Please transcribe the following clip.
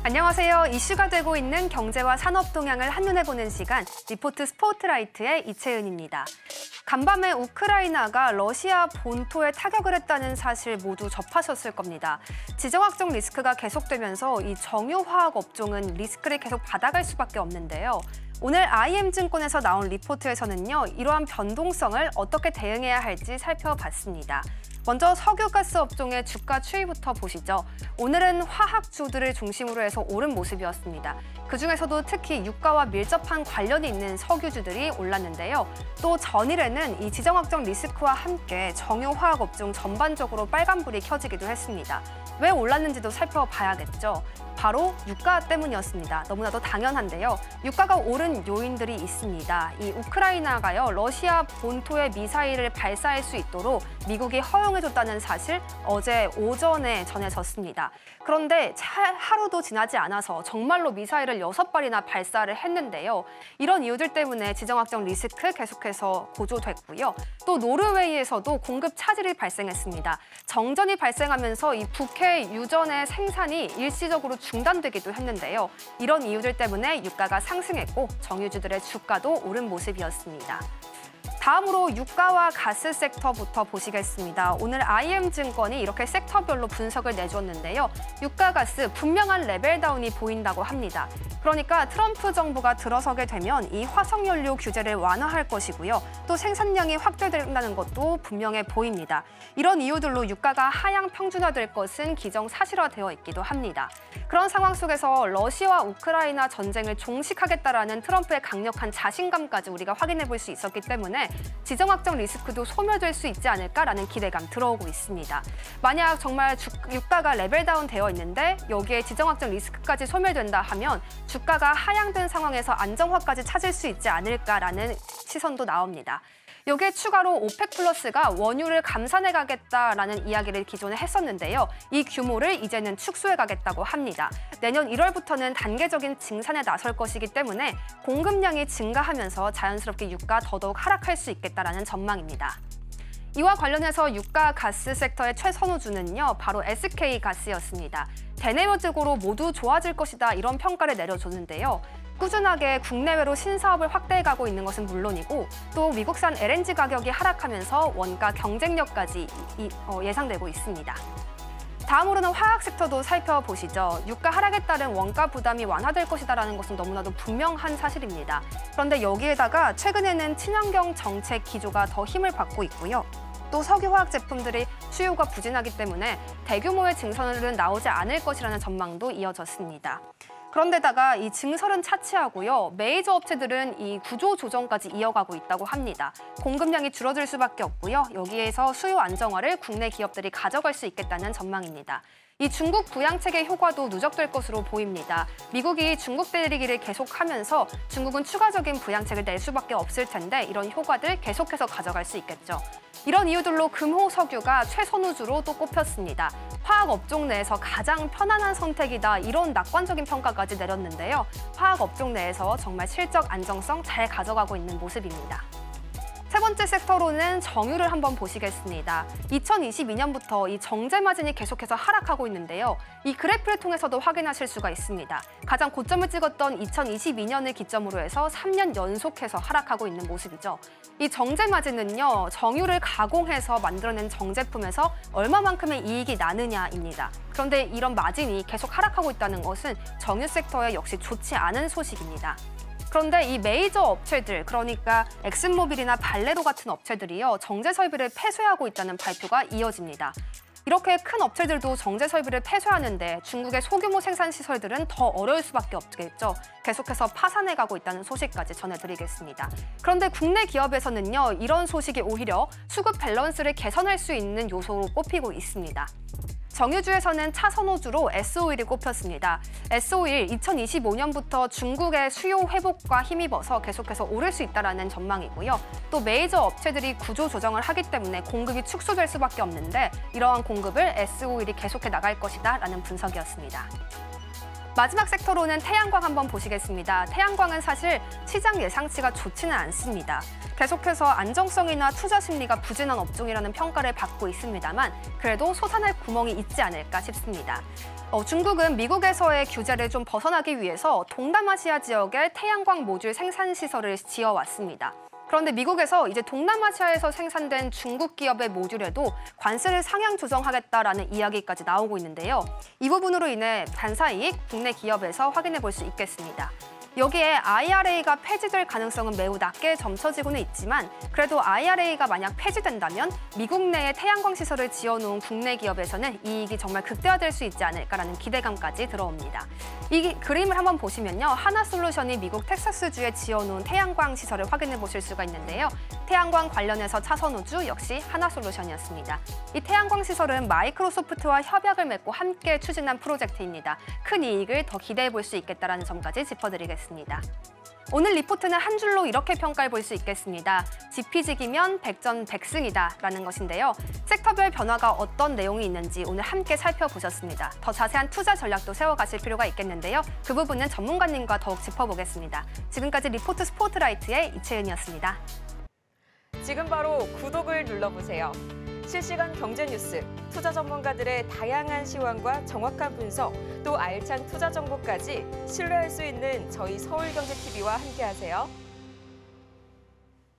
안녕하세요. 이슈가 되고 있는 경제와 산업 동향을 한눈에 보는 시간, 리포트 스포트라이트의 이채은입니다. 간밤에 우크라이나가 러시아 본토에 타격을 했다는 사실 모두 접하셨을 겁니다. 지정학적 리스크가 계속되면서 이 정유화학 업종은 리스크를 계속 받아갈 수밖에 없는데요. 오늘 IM증권에서 나온 리포트에서는요, 이러한 변동성을 어떻게 대응해야 할지 살펴봤습니다. 먼저 석유가스 업종의 주가 추이부터 보시죠. 오늘은 화학주들을 중심으로 해서 오른 모습이었습니다. 그중에서도 특히 유가와 밀접한 관련이 있는 석유주들이 올랐는데요. 또 전일에는 이 지정학적 리스크와 함께 정유화학 업종 전반적으로 빨간불이 켜지기도 했습니다. 왜 올랐는지도 살펴봐야겠죠. 바로 유가 때문이었습니다. 너무나도 당연한데요. 유가가 오른 요인들이 있습니다. 이 우크라이나가요, 러시아 본토에 미사일을 발사할 수 있도록 미국이 허용해줬다는 사실 어제 오전에 전해졌습니다. 그런데 하루도 지나지 않아서 정말로 미사일을 6발이나 발사를 했는데요. 이런 이유들 때문에 지정학적 리스크 계속해서 고조됐고요. 또 노르웨이에서도 공급 차질이 발생했습니다. 정전이 발생하면서 이 북해 유전의 생산이 일시적으로 중단되기도 했는데요. 이런 이유들 때문에 유가가 상승했고 정유주들의 주가도 오른 모습이었습니다. 다음으로 유가와 가스 섹터부터 보시겠습니다. 오늘 IM증권이 이렇게 섹터별로 분석을 내줬는데요. 유가, 가스 분명한 레벨 다운이 보인다고 합니다. 그러니까 트럼프 정부가 들어서게 되면 이 화석연료 규제를 완화할 것이고요. 또 생산량이 확대된다는 것도 분명해 보입니다. 이런 이유들로 유가가 하향 평준화될 것은 기정사실화되어 있기도 합니다. 그런 상황 속에서 러시아와 우크라이나 전쟁을 종식하겠다라는 트럼프의 강력한 자신감까지 우리가 확인해 볼 수 있었기 때문에 지정학적 리스크도 소멸될 수 있지 않을까라는 기대감 들어오고 있습니다. 만약 정말 유가가 레벨 다운 되어 있는데 여기에 지정학적 리스크까지 소멸된다 하면 주가가 하향된 상황에서 안정화까지 찾을 수 있지 않을까라는 시선도 나옵니다. 여기에 추가로 오펙 플러스가 원유를 감산해 가겠다라는 이야기를 기존에 했었는데요. 이 규모를 이제는 축소해 가겠다고 합니다. 내년 1월부터는 단계적인 증산에 나설 것이기 때문에 공급량이 증가하면서 자연스럽게 유가 더더욱 하락할 수 있겠다라는 전망입니다. 이와 관련해서 유가 가스 섹터의 최선호주는요, 바로 SK가스였습니다. 대내외적으로 모두 좋아질 것이다 이런 평가를 내려줬는데요. 꾸준하게 국내외로 신사업을 확대해가고 있는 것은 물론이고 또 미국산 LNG 가격이 하락하면서 원가 경쟁력까지 예상되고 있습니다. 다음으로는 화학 섹터도 살펴보시죠. 유가 하락에 따른 원가 부담이 완화될 것이다라는 것은 너무나도 분명한 사실입니다. 그런데 여기에다가 최근에는 친환경 정책 기조가 더 힘을 받고 있고요. 또 석유화학 제품들이 수요가 부진하기 때문에 대규모의 증설은 나오지 않을 것이라는 전망도 이어졌습니다. 그런데다가 이 증설은 차치하고요. 메이저 업체들은 이 구조 조정까지 이어가고 있다고 합니다. 공급량이 줄어들 수밖에 없고요. 여기에서 수요 안정화를 국내 기업들이 가져갈 수 있겠다는 전망입니다. 이 중국 부양책의 효과도 누적될 것으로 보입니다. 미국이 중국 때리기를 계속하면서 중국은 추가적인 부양책을 낼 수밖에 없을 텐데 이런 효과들 계속해서 가져갈 수 있겠죠. 이런 이유들로 금호석유가 최선우주로 또 꼽혔습니다. 화학 업종 내에서 가장 편안한 선택이다 이런 낙관적인 평가까지 내렸는데요. 화학 업종 내에서 정말 실적 안정성 잘 가져가고 있는 모습입니다. 세 번째 섹터로는 정유를 한번 보시겠습니다. 2022년부터 이 정제 마진이 계속해서 하락하고 있는데요. 이 그래프를 통해서도 확인하실 수가 있습니다. 가장 고점을 찍었던 2022년을 기점으로 해서 3년 연속해서 하락하고 있는 모습이죠. 이 정제 마진은요, 정유를 가공해서 만들어낸 정제품에서 얼마만큼의 이익이 나느냐입니다. 그런데 이런 마진이 계속 하락하고 있다는 것은 정유 섹터에 역시 좋지 않은 소식입니다. 그런데 이 메이저 업체들, 그러니까 엑슨모빌이나 발레로 같은 업체들이요, 정제 설비를 폐쇄하고 있다는 발표가 이어집니다. 이렇게 큰 업체들도 정제 설비를 폐쇄하는데 중국의 소규모 생산 시설들은 더 어려울 수밖에 없겠죠. 계속해서 파산해가고 있다는 소식까지 전해드리겠습니다. 그런데 국내 기업에서는요, 이런 소식이 오히려 수급 밸런스를 개선할 수 있는 요소로 꼽히고 있습니다. 정유주에서는 차선호주로 S오일이 꼽혔습니다. S오일 2025년부터 중국의 수요 회복과 힘입어서 계속해서 오를 수 있다는 전망이고요. 또 메이저 업체들이 구조 조정을 하기 때문에 공급이 축소될 수밖에 없는데 이러한 공급을 S오일이 계속해 나갈 것이다라는 분석이었습니다. 마지막 섹터로는 태양광 한번 보시겠습니다. 태양광은 사실 시장 예상치가 좋지는 않습니다. 계속해서 안정성이나 투자 심리가 부진한 업종이라는 평가를 받고 있습니다만 그래도 솟아날 구멍이 있지 않을까 싶습니다. 중국은 미국에서의 규제를 좀 벗어나기 위해서 동남아시아 지역에 태양광 모듈 생산 시설을 지어왔습니다. 그런데 미국에서 이제 동남아시아에서 생산된 중국 기업의 모듈에도 관세를 상향 조정하겠다라는 이야기까지 나오고 있는데요. 이 부분으로 인해 반사이익 국내 기업에서 확인해 볼 수 있겠습니다. 여기에 IRA가 폐지될 가능성은 매우 낮게 점쳐지고는 있지만 그래도 IRA가 만약 폐지된다면 미국 내에 태양광 시설을 지어놓은 국내 기업에서는 이익이 정말 극대화될 수 있지 않을까라는 기대감까지 들어옵니다. 이 그림을 한번 보시면요. 하나솔루션이 미국 텍사스주에 지어놓은 태양광 시설을 확인해 보실 수가 있는데요. 태양광 관련해서 차선 우주 역시 하나솔루션이었습니다. 이 태양광 시설은 마이크로소프트와 협약을 맺고 함께 추진한 프로젝트입니다. 큰 이익을 더 기대해 볼 수 있겠다는 점까지 짚어드리겠습니다. 오늘 리포트는 한 줄로 이렇게 평가해 볼 수 있겠습니다. 지피지기면 백전백승이다라는 것인데요. 섹터별 변화가 어떤 내용이 있는지 오늘 함께 살펴보셨습니다. 더 자세한 투자 전략도 세워가실 필요가 있겠는데요. 그 부분은 전문가님과 더욱 짚어보겠습니다. 지금까지 리포트 스포트라이트의 이채은이었습니다. 지금 바로 구독을 눌러보세요. 실시간 경제 뉴스, 투자 전문가들의 다양한 시황과 정확한 분석, 또 알찬 투자 정보까지 신뢰할 수 있는 저희 서울경제TV와 함께하세요.